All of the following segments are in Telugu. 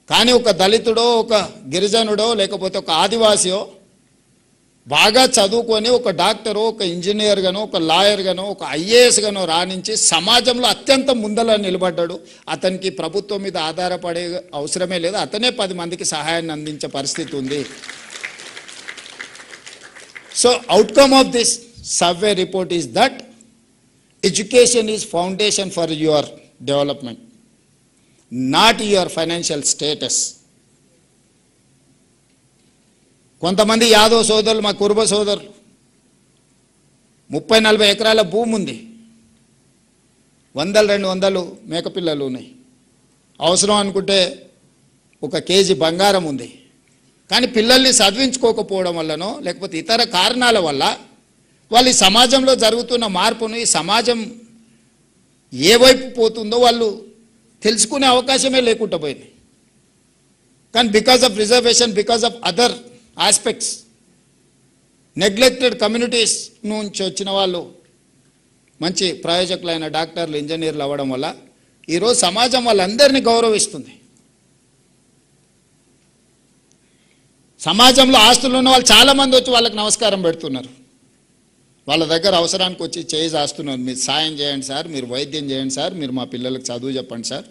కానీ ఒక దళితుడో ఒక గిరిజనుడో లేకపోతే ఒక ఆదివాసియో బాగా చదువుకొని ఒక డాక్టరో ఒక ఇంజనీర్ గానో ఒక లాయర్ గానో ఒక ఐఏఎస్ గానో రాణించి సమాజంలో అత్యంత ముందల నిలబడ్డాడు. అతనికి ప్రభుత్వం మీద ఆధారపడే అవసరమే లేదు, అతనే 10 మందికి సహాయాన్ని అందించే పరిస్థితి ఉంది. So outcome of this survey report is that education is foundation for your development, not your financial status. కొంతమంది యాదవ్ సోదరులు, మా కురుబ సోదరులు 30-40 ఎకరాల భూమి ఉంది, 100-200 మేకపిల్లలు ఉన్నాయి, అవసరం అనుకుంటే 1 కేజీ బంగారం ఉంది. కానీ పిల్లల్ని చదివించుకోకపోవడం వల్లనో లేకపోతే ఇతర కారణాల వల్ల వాళ్ళు ఈ సమాజంలో జరుగుతున్న మార్పును, ఈ సమాజం ఏ వైపు పోతుందో వాళ్ళు తెలుసుకునే అవకాశమే లేకుండా పోయింది. కానీ because of reservation, because of other aspects, neglected communities నుంచి వచ్చిన వాళ్ళు మంచి ప్రయోజకులైన డాక్టర్లు, ఇంజనీర్లు అవ్వడం వల్ల ఈరోజు సమాజం వాళ్ళందరినీ గౌరవిస్తుంది. సమాజంలో ఆస్తులు ఉన్న వాళ్ళు చాలామంది వచ్చి వాళ్ళకి నమస్కారం పెడుతున్నారు, వాళ్ళ దగ్గర అవసరానికి వచ్చి చేయి చేస్తున్నారు. మీరు సాయం చేయండి సార్, మీరు వైద్యం చేయండి సార్, మీరు మా పిల్లలకు చదువు చెప్పండి సార్,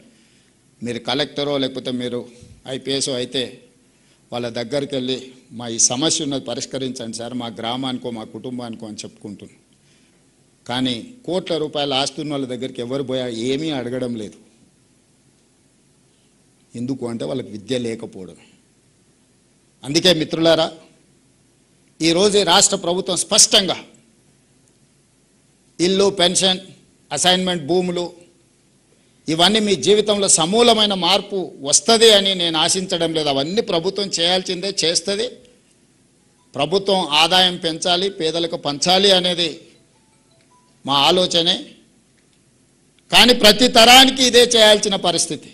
మీరు కలెక్టరో లేకపోతే మీరు ఐపీఎస్ఓ అయితే వాళ్ళ దగ్గరికి వెళ్ళి మా ఈ సమస్య ఉన్నది పరిష్కరించండి సార్, మా గ్రామానికో మా కుటుంబానికో అని చెప్పుకుంటున్నాం. కానీ కోట్ల రూపాయల ఆస్తున్న వాళ్ళ దగ్గరికి ఎవరు పోయా ఏమీ అడగడం లేదు. ఎందుకు అంటే వాళ్ళకి విద్య లేకపోవడమే. అందుకే మిత్రులారా, ఈరోజు రాష్ట్ర ప్రభుత్వం స్పష్టంగా ఇల్లు, పెన్షన్, అసైన్మెంట్ భూములు ఇవన్నీ మీ జీవితంలో సమూలమైన మార్పు వస్తుంది అని నేను ఆశించడం లేదు. అవన్నీ ప్రభుత్వం చేయాల్సిందే, చేస్తుంది. ప్రభుత్వం ఆదాయం పెంచాలి, పేదలకు పంచాలి అనేది మా ఆలోచనే. కానీ ప్రతి తరానికి ఇదే చేయాల్సిన పరిస్థితి.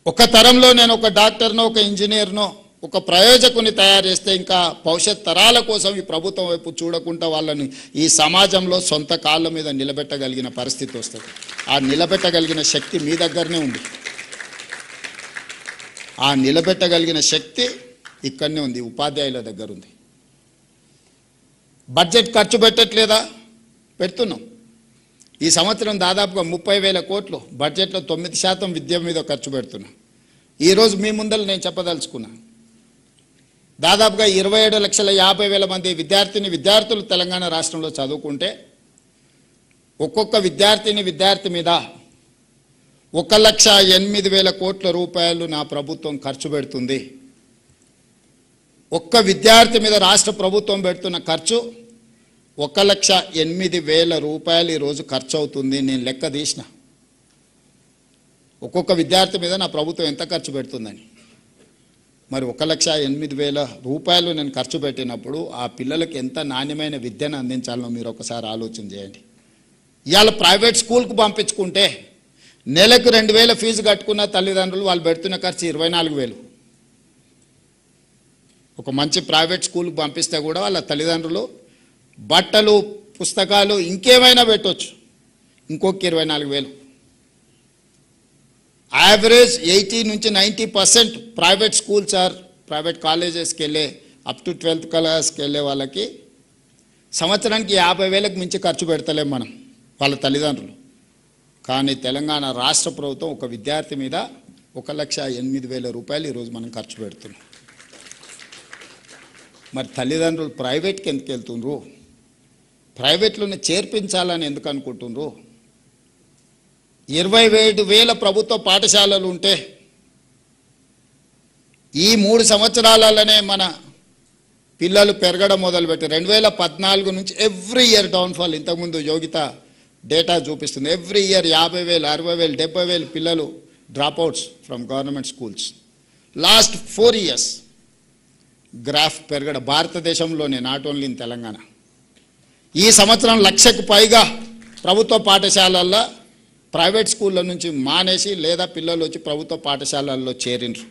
ఒక తరంలో నేను ఒక డాక్టర్నో ఒక ఇంజనీర్నో ఒక ప్రయోజకుని తయారు చేస్తే ఇంకా భవిష్యత్ తరాల కోసం ఈ ప్రభుత్వం వైపు చూడకుండా వాళ్ళని ఈ సమాజంలో సొంత కాళ్ళ మీద నిలబెట్టగలిగిన పరిస్థితి వస్తుంది. ఆ నిలబెట్టగలిగిన శక్తి మీ దగ్గరనే ఉంది. ఆ నిలబెట్టగలిగిన శక్తి ఇక్కడనే ఉంది, ఉపాధ్యాయుల దగ్గర ఉంది. బడ్జెట్ ఖర్చు పెట్టట్లేదా? పెడుతున్నాం. ఈ సంవత్సరం దాదాపుగా 30,000 కోట్లు బడ్జెట్లో 9% విద్య మీద ఖర్చు పెడుతున్నాం. ఈరోజు మీ ముందర నేను చెప్పదలుచుకున్నా, దాదాపుగా 27,50,000 మంది విద్యార్థులు తెలంగాణ రాష్ట్రంలో చదువుకుంటే ఒక్కొక్క విద్యార్థి మీద 1,08,000 కోట్ల రూపాయలు నా ప్రభుత్వం ఖర్చు పెడుతుంది. ఒక్క విద్యార్థి మీద రాష్ట్ర ప్రభుత్వం పెడుతున్న ఖర్చు 1,08,000 రూపాయలు ఈరోజు ఖర్చు అవుతుంది. నేను లెక్క తీసిన ఒక్కొక్క విద్యార్థి మీద నా ప్రభుత్వం ఎంత ఖర్చు పెడుతుందని. మరి 1,08,000 రూపాయలు నేను ఖర్చు పెట్టినప్పుడు ఆ పిల్లలకి ఎంత నాణ్యమైన విద్యను అందించాలో మీరు ఒకసారి ఆలోచన చేయండి. ఇవాళ ప్రైవేట్ స్కూల్కు పంపించుకుంటే నెలకు 2,000 ఫీజు కట్టుకున్న తల్లిదండ్రులు వాళ్ళు పెడుతున్న ఖర్చు 24,000. ఒక మంచి ప్రైవేట్ స్కూల్కి పంపిస్తే కూడా వాళ్ళ తల్లిదండ్రులు బట్టలు, పుస్తకాలు ఇంకేమైనా పెట్టవచ్చు, ఇంకొక 24,000. యావరేజ్ 80 నుంచి 90% ప్రైవేట్ స్కూల్స్ ఆర్ ప్రైవేట్ కాలేజెస్కి వెళ్ళే అప్ టు 12th క్లాస్కి వెళ్ళే వాళ్ళకి సంవత్సరానికి 50,000కి మించి ఖర్చు పెడతలేం మనం వాళ్ళ తల్లిదండ్రులు. కానీ తెలంగాణ రాష్ట్ర ప్రభుత్వం ఒక విద్యార్థి మీద 1,08,000 రూపాయలు ఈరోజు మనం ఖర్చు పెడుతున్నాం. మరి తల్లిదండ్రులు ప్రైవేట్కి ఎందుకు వెళ్తుండ్రు? ప్రైవేట్లోనే చేర్పించాలని ఎందుకు అనుకుంటుండ్రు? 27,000 ప్రభుత్వ పాఠశాలలు ఉంటే ఈ 3 సంవత్సరాలలోనే మన పిల్లలు పెరగడం మొదలుపెట్టి 2014 నుంచి ఎవ్రీ ఇయర్ డౌన్ఫాల్. ఇంతకుముందు యోగిత డేటా చూపిస్తుంది. ఎవ్రీ ఇయర్ 50,000, 60,000, 70,000 పిల్లలు dropouts from government schools. Last 4 years graph పెరగడం భారతదేశంలోనే, నాట్ ఓన్లీ ఇన్ తెలంగాణ. ఈ సంవత్సరం 1,00,000కు పైగా ప్రభుత్వ పాఠశాలల్లో ప్రైవేట్ స్కూళ్ళ నుంచి మానేసి లేదా పిల్లలు వచ్చి ప్రభుత్వ పాఠశాలల్లో చేరిండ్రు.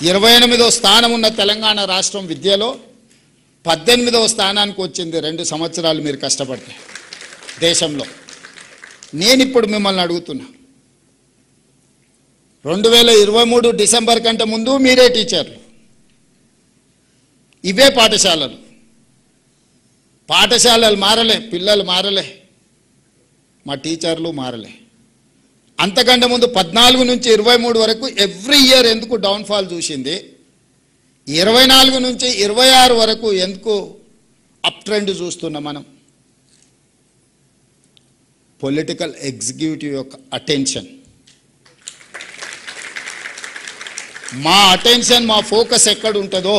28వ స్థానం ఉన్న తెలంగాణ రాష్ట్రం విద్యలో 18వ స్థానానికి వచ్చింది 2 సంవత్సరాలు మీరు కష్టపడితే దేశంలో. నేను ఇప్పుడు మిమ్మల్ని అడుగుతున్నా, 2023 డిసెంబర్ కంటే ముందు మీరే టీచర్లు. ఇవే పాఠశాలలు మారలే, పిల్లలు మారలే, మా టీచర్లు మారలే. అంతకంటే ముందు 14 నుంచి 23 వరకు ఎవ్రీ ఇయర్ ఎందుకు డౌన్ఫాల్ చూసింది, 24 నుంచి 26 వరకు ఎందుకు అప్ ట్రెండ్ చూస్తున్నాం మనం? పొలిటికల్ ఎగ్జిక్యూటివ్ యొక్క అటెన్షన్, మా అటెన్షన్, మా ఫోకస్ ఎక్కడ ఉంటుందో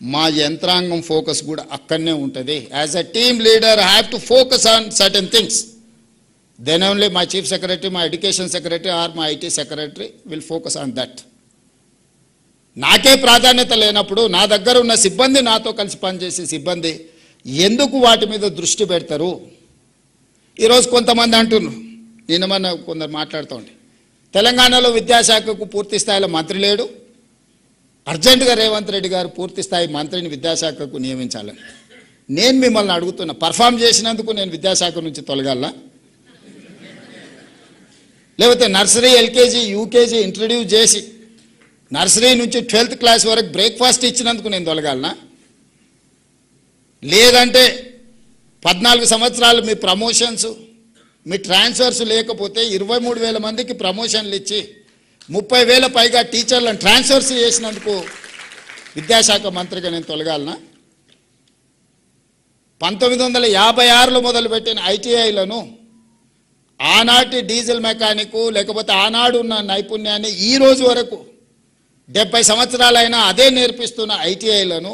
మా యంత్రాంగం ఫోకస్ కూడా అక్కడనే ఉంటుంది. As a team leader I have to focus on certain things. Then only my chief secretary, my education secretary or my IT secretary will focus on that. నాకే ప్రాధాన్యత లేనప్పుడు నా దగ్గర ఉన్న సిబ్బంది, నాతో కలిసి పనిచేసే సిబ్బంది ఎందుకు వాటి మీద దృష్టి పెడతారు? ఈరోజు కొంతమంది అంటున్నారు, నిన్న మన కొందరు మాట్లాడుతూ ఉండే, తెలంగాణలో విద్యాశాఖకు పూర్తి స్థాయిలో మంత్రి లేడు, అర్జెంటుగా రేవంత్ రెడ్డి గారు పూర్తి స్థాయి మంత్రిని విద్యాశాఖకు నియమించాలని. నేను మిమ్మల్ని అడుగుతున్నా, పర్ఫామ్ చేసినందుకు నేను విద్యాశాఖ నుంచి తొలగాల? లేకపోతే నర్సరీ, ఎల్కేజీ, యూకేజీ ఇంట్రడ్యూస్ చేసి నర్సరీ నుంచి 12th క్లాస్ వరకు బ్రేక్ఫాస్ట్ ఇచ్చినందుకు నేను తొలగాలనా? లేదంటే 14 సంవత్సరాలు మీ ప్రమోషన్స్, మీ ట్రాన్స్ఫర్స్ లేకపోతే 23,000 మందికి ప్రమోషన్లు ఇచ్చి 30,000 పైగా టీచర్లను ట్రాన్స్ఫర్స్ చేసినందుకు విద్యాశాఖ మంత్రిగా నేను తొలగాలనా? 1956లో మొదలుపెట్టిన ఐటీఐలను ఆనాటి డీజిల్ మెకానిక్ లేకపోతే ఆనాడు ఉన్న నైపుణ్యాన్ని ఈ రోజు వరకు 70 సంవత్సరాలైనా అదే నేర్పిస్తున్న ఐటీఐలను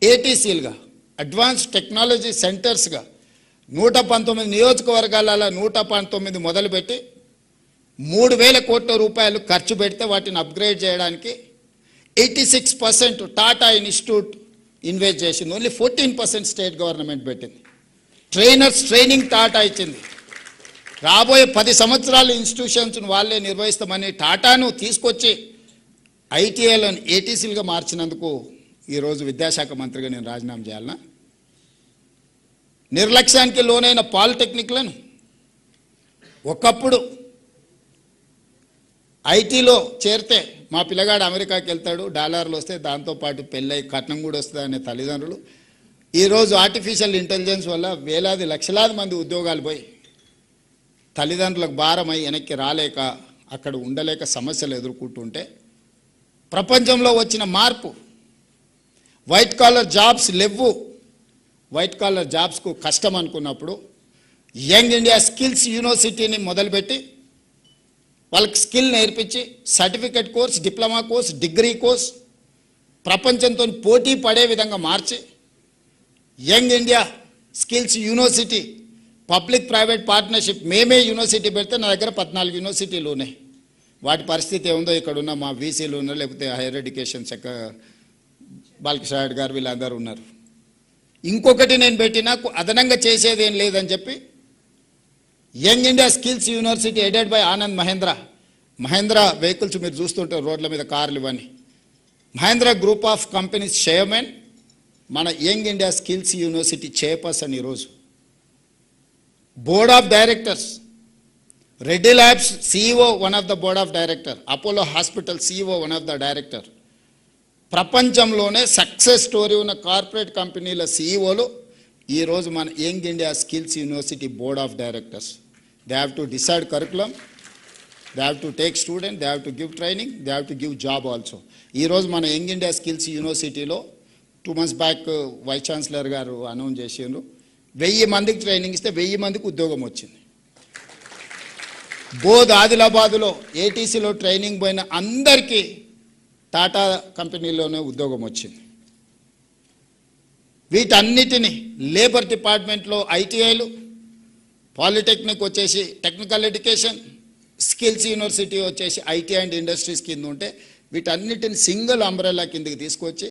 ఏటీసీలుగా, అడ్వాన్స్ టెక్నాలజీ సెంటర్స్గా 119 నియోజకవర్గాలలో 119 మొదలుపెట్టి 3,000 కోట్ల రూపాయలు ఖర్చు పెడితే వాటిని అప్గ్రేడ్ చేయడానికి 86% టాటా ఇన్స్టిట్యూట్ ఇన్వెస్ట్ చేసింది. ఓన్లీ 14% స్టేట్ గవర్నమెంట్ పెట్టింది. ట్రైనర్స్ ట్రైనింగ్ టాటా ఇచ్చింది. రాబోయే 10 సంవత్సరాలు ఇన్స్టిట్యూషన్స్ను వాళ్ళే నిర్వహిస్తామని టాటాను తీసుకొచ్చి ఐటీఐలను ఏటీసీలుగా మార్చినందుకు ఈరోజు విద్యాశాఖ మంత్రిగా నేను రాజీనామా చేయాలనా? నిర్లక్ష్యానికి లోనైన పాలిటెక్నిక్లను ఒకప్పుడు ఐటీలో చేరితే మా పిల్లగాడు అమెరికాకి వెళ్తాడు, డాలర్లు వస్తే దాంతోపాటు పెళ్ళై కట్నం కూడా వస్తుంది అనే తల్లిదండ్రులు ఈరోజు ఆర్టిఫిషియల్ ఇంటెలిజెన్స్ వల్ల వేలాది లక్షలాది మంది ఉద్యోగాలు పోయి తల్లిదండ్రులకు భారమై వెనక్కి రాలేక అక్కడ ఉండలేక సమస్యలు ఎదుర్కొంటుంటే, ప్రపంచంలో వచ్చిన మార్పు, వైట్ కాలర్ జాబ్స్ లేవు, వైట్ కాలర్ జాబ్స్కు కష్టం అనుకున్నప్పుడు యంగ్ ఇండియా స్కిల్స్ యూనివర్సిటీని మొదలుపెట్టి వాళ్ళకి స్కిల్ నేర్పించి certificate course, diploma course, degree course ప్రపంచంతో పోటీ పడే విధంగా మార్చి young India skills university public private partnership మేమే యూనివర్సిటీ పెడితే నా దగ్గర 14 యూనివర్సిటీలు ఉన్నాయి. వాటి పరిస్థితి ఏముందో ఇక్కడ ఉన్న మా వీసీలు ఉన్నారు, లేకపోతే హైయర్ ఎడ్యుకేషన్ బాలకృష్ణ గారు వీళ్ళందరూ ఉన్నారు. ఇంకొకటి నేను పెట్టినా అదనంగా చేసేది ఏం లేదని చెప్పి young India skills university aided by Anand Mahindra vehicles మీరు చూస్తుంటారు రోడ్ల మీద కార్లు ఇవన్నీ. Mahindra group of companies chairman మన young India skills university chairperson ఈరోజు. Board of directors Reddy labs CEO one of the board of director, Apollo hospital CEO one of the director. ప్రపంచంలోనే సక్సెస్ స్టోరీ ఉన్న కార్పొరేట్ కంపెనీల CEOలు ఈరోజు మన young India skills university board of directors. They have to decide curriculum, they have to take student, they have to give training, they have to give job also. ఈరోజు మన యంగ్ ఇండియా స్కిల్స్ యూనివర్సిటీలో 2 months బ్యాక్ వైస్ ఛాన్సలర్ గారు అనౌన్స్ చేసిండ్రు, 1000 మందికి ట్రైనింగ్ ఇస్తే 1000 మందికి ఉద్యోగం వచ్చింది. బోధ్ ఆదిలాబాదులో ఏటీసీలో ట్రైనింగ్ పోయిన అందరికీ టాటా కంపెనీలోనే ఉద్యోగం వచ్చింది. వీటన్నిటిని లేబర్ డిపార్ట్మెంట్లో ఐటీఐలు, పాలిటెక్నిక్ వచ్చేసి టెక్నికల్ ఎడ్యుకేషన్, స్కిల్స్ యూనివర్సిటీ వచ్చేసి ఐటీ అండ్ ఇండస్ట్రీస్ కింద ఉంటే వీటన్నిటిని సింగిల్ అంబ్రెల్లా కిందకి తీసుకొచ్చి